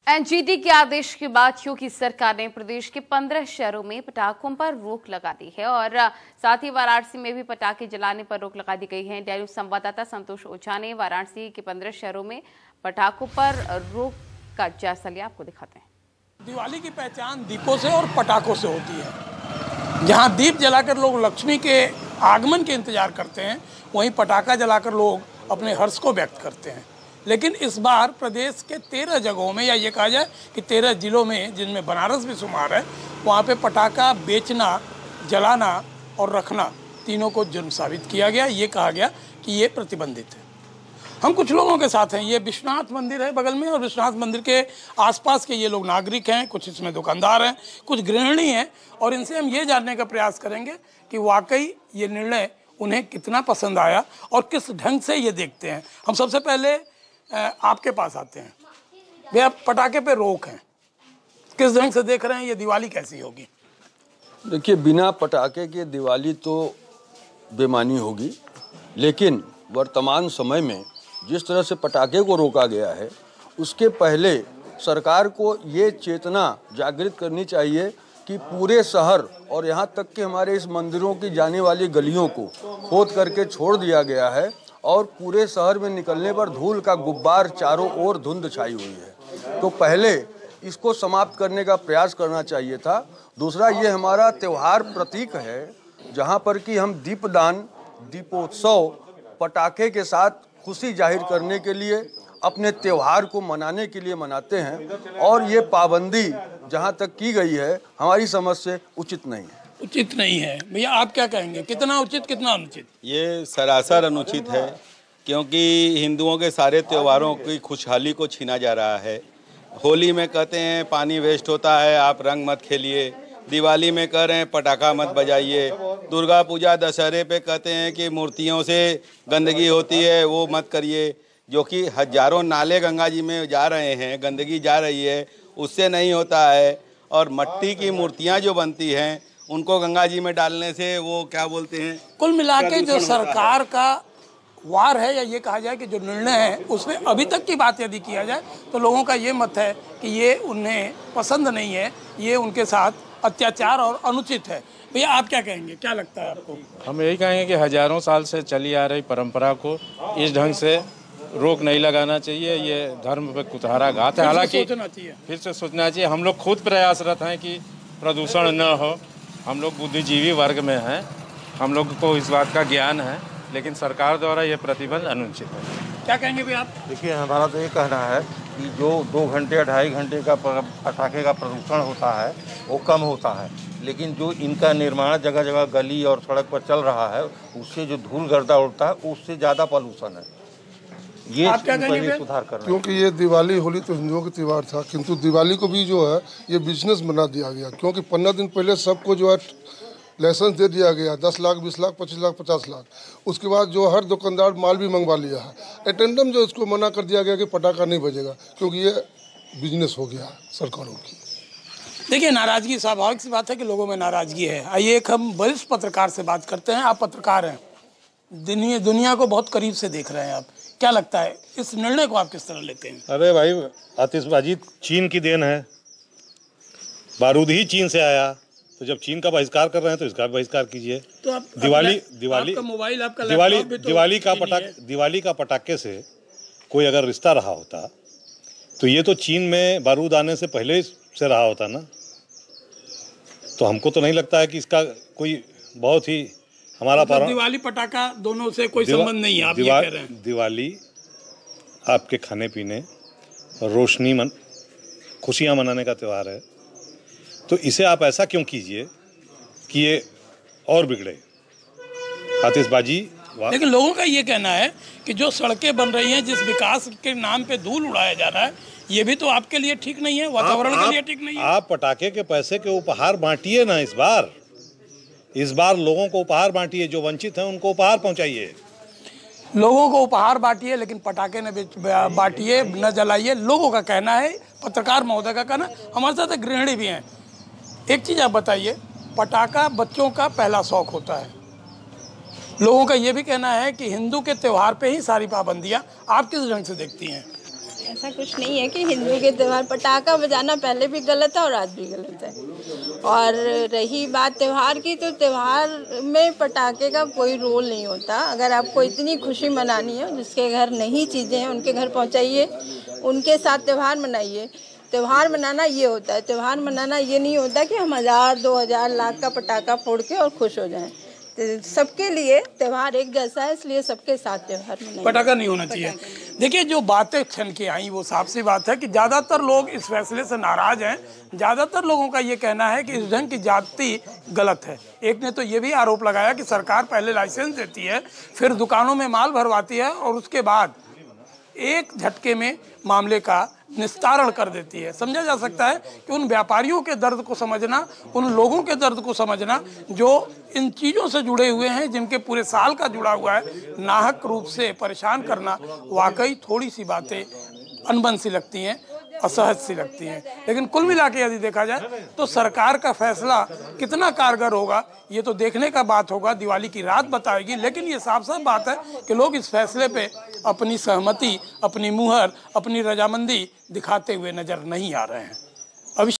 NGT के आदेश के बाद योगी सरकार ने प्रदेश के 15 शहरों में पटाखों पर रोक लगा दी है और साथ ही वाराणसी में भी पटाखे जलाने पर रोक लगा दी गई है। डेली संवाददाता संतोष ओझा ने वाराणसी के 15 शहरों में पटाखों पर रोक का जायजा लिया, आपको दिखाते हैं। दिवाली की पहचान दीपों से और पटाखों से होती है। जहाँ दीप जलाकर लोग लक्ष्मी के आगमन के इंतजार करते हैं, वहीं पटाखा जलाकर लोग अपने हर्ष को व्यक्त करते हैं। लेकिन इस बार प्रदेश के 13 जगहों में, या ये कहा जाए कि 13 जिलों में, जिनमें बनारस भी शुमार है, वहाँ पे पटाखा बेचना, जलाना और रखना तीनों को जुर्म साबित किया गया। ये कहा गया कि ये प्रतिबंधित है। हम कुछ लोगों के साथ हैं। ये विश्वनाथ मंदिर है बगल में, और विश्वनाथ मंदिर के आसपास के ये लोग नागरिक हैं, कुछ इसमें दुकानदार हैं, कुछ गृहिणी हैं, और इनसे हम ये जानने का प्रयास करेंगे कि वाकई ये निर्णय उन्हें कितना पसंद आया और किस ढंग से ये देखते हैं। हम सबसे पहले आपके पास आते हैं। भैया, पटाखे पे रोक है, किस ढंग से देख रहे हैं? ये दिवाली कैसी होगी? देखिए, बिना पटाखे के दिवाली तो बेमानी होगी, लेकिन वर्तमान समय में जिस तरह से पटाखे को रोका गया है, उसके पहले सरकार को ये चेतना जागृत करनी चाहिए कि पूरे शहर और यहाँ तक कि हमारे इस मंदिरों की जाने वाली गलियों को खोद करके छोड़ दिया गया है और पूरे शहर में निकलने पर धूल का गुब्बार, चारों ओर धुंध छाई हुई है। तो पहले इसको समाप्त करने का प्रयास करना चाहिए था। दूसरा, ये हमारा त्यौहार प्रतीक है, जहाँ पर कि हम दीपदान, दीपोत्सव, पटाखे के साथ खुशी जाहिर करने के लिए, अपने त्यौहार को मनाने के लिए मनाते हैं, और ये पाबंदी जहाँ तक की गई है, हमारी समझ से उचित नहीं है। उचित नहीं है। भैया, आप क्या कहेंगे, कितना उचित, कितना अनुचित? ये सरासर अनुचित है, क्योंकि हिंदुओं के सारे त्योहारों की खुशहाली को छीना जा रहा है। होली में कहते हैं पानी वेस्ट होता है, आप रंग मत खेलिए। दिवाली में कह रहे हैं पटाखा मत बजाइए। दुर्गा पूजा, दशहरे पे कहते हैं कि मूर्तियों से गंदगी होती है, वो मत करिए। जो कि हजारों नाले गंगा जी में जा रहे हैं, गंदगी जा रही है, उससे नहीं होता है। और मट्टी की मूर्तियाँ जो बनती हैं, उनको गंगा जी में डालने से वो क्या बोलते हैं, कुल मिला के जो सरकार का वार है, या ये कहा जाए कि जो निर्णय है, उसमें अभी तक की बात यदि किया जाए तो लोगों का ये मत है कि ये उन्हें पसंद नहीं है, ये उनके साथ अत्याचार और अनुचित है। भैया, आप क्या कहेंगे, क्या लगता है आपको? हम यही कहेंगे कि हजारों साल से चली आ रही परंपरा को इस ढंग से रोक नहीं लगाना चाहिए। ये धर्म पे कुठाराघात है। हालांकि फिर से सोचना चाहिए। हम लोग खुद प्रयासरत हैं कि प्रदूषण न हो। हम लोग बुद्धिजीवी वर्ग में हैं, हम लोग को इस बात का ज्ञान है, लेकिन सरकार द्वारा ये प्रतिबंध अनुचित है। क्या कहेंगे भैया आप? देखिए, हमारा तो ये कहना है कि जो 2 घंटे या 2.5 घंटे का पटाखे का प्रदूषण होता है, वो कम होता है, लेकिन जो इनका निर्माण जगह जगह गली और सड़क पर चल रहा है, उससे जो धूल गर्दा उड़ता है, उससे ज़्यादा पॉल्यूशन है। ये आप क्या कहेंगे? सुधार करना, क्योंकि ये दिवाली, होली तो हिंदुओं का त्यौहार था, किंतु दिवाली को भी जो है ये बिजनेस बना दिया गया। क्योंकि 15 दिन पहले सबको जो है लाइसेंस दे दिया गया, 10 लाख, 20 लाख, 25 लाख, 50 लाख। उसके बाद जो हर दुकानदार माल भी मंगवा लिया है। अटेंडम जो इसको मना कर दिया गया कि पटाखा नहीं बजेगा, क्योंकि ये बिजनेस हो गया सरकारों की। देखिए, नाराजगी स्वाभाविक सी बात है कि लोगों में नाराजगी है। आइए एक हम वरिष्ठ पत्रकार से बात करते हैं। आप पत्रकार हैं, दुनिया को बहुत करीब से देख रहे हैं आप, क्या लगता है इस निर्णय को आप किस तरह लेते हैं? अरे भाई, आतिशबाजी चीन की देन है, बारूद ही चीन से आया, तो जब चीन का बहिष्कार कर रहे हैं तो इसका बहिष्कार कीजिए। तो आप दिवाली मोबाइल, आपका दिवाली का पटाखे से कोई अगर रिश्ता रहा होता तो ये तो चीन में बारूद आने से पहले से रहा होता ना। तो हमको तो नहीं लगता है कि इसका कोई बहुत ही हमारा दिवाली पटाखा दोनों से कोई संबंध नहीं है, आप ये कह रहे हैं? दिवाली आपके खाने पीने, रोशनी, खुशियाँ मनाने का त्यौहार है। तो इसे आप ऐसा क्यों कीजिए कि ये और बिगड़े, आतिशबाजी। लेकिन लोगों का ये कहना है कि जो सड़कें बन रही हैं, जिस विकास के नाम पे धूल उड़ाया जा रहा है, ये भी तो आपके लिए ठीक नहीं है, वातावरण के लिए ठीक नहीं है। आप पटाखे के पैसे के उपहार बांटिए ना। इस बार लोगों को उपहार बांटिए, जो वंचित हैं उनको उपहार पहुंचाइए। लोगों को उपहार बांटिए, लेकिन पटाखे न बांटिए, न जलाइए, लोगों का कहना है। पत्रकार महोदय का कहना। हमारे साथ गृहिणी भी हैं। एक चीज़ आप बताइए, पटाखा बच्चों का पहला शौक होता है। लोगों का ये भी कहना है कि हिंदू के त्यौहार पे ही सारी पाबंदियां, आप किस ढंग से देखती हैं? ऐसा कुछ नहीं है कि हिंदू के त्यौहार, पटाखा बजाना पहले भी गलत है और आज भी गलत है। और रही बात त्यौहार की, तो त्यौहार में पटाखे का कोई रोल नहीं होता। अगर आपको इतनी खुशी मनानी है, जिसके घर नहीं चीज़ें हैं उनके घर पहुंचाइए, उनके साथ त्यौहार मनाइए। त्यौहार मनाना ये होता है, त्यौहार मनाना ये नहीं होता कि हम 1000, 2000, लाख का पटाखा फोड़ के और खुश हो जाएं। सबके लिए त्यौहार एक जैसा है, इसलिए सबके साथ त्यौहार मनाइए। पटाखा नहीं होना चाहिए। देखिए, जो बातें छन के आई वो साफ सी बात है कि ज़्यादातर लोग इस फैसले से नाराज हैं। ज़्यादातर लोगों का ये कहना है कि इस ढंग की जाति गलत है। एक ने तो ये भी आरोप लगाया कि सरकार पहले लाइसेंस देती है, फिर दुकानों में माल भरवाती है और उसके बाद एक झटके में मामले का निस्तारण कर देती है। समझा जा सकता है कि उन व्यापारियों के दर्द को समझना, उन लोगों के दर्द को समझना जो इन चीज़ों से जुड़े हुए हैं, जिनके पूरे साल का जुड़ा हुआ है, नाहक रूप से परेशान करना वाकई थोड़ी सी बातें अनबन सी लगती हैं, असहज सी लगती हैं। लेकिन कुल मिला के यदि देखा जाए तो सरकार का फैसला कितना कारगर होगा ये तो देखने का बात होगा, दिवाली की रात बताएगी। लेकिन ये साफ साफ बात है कि लोग इस फैसले पे अपनी सहमति, अपनी मुहर, अपनी रजामंदी दिखाते हुए नजर नहीं आ रहे हैं।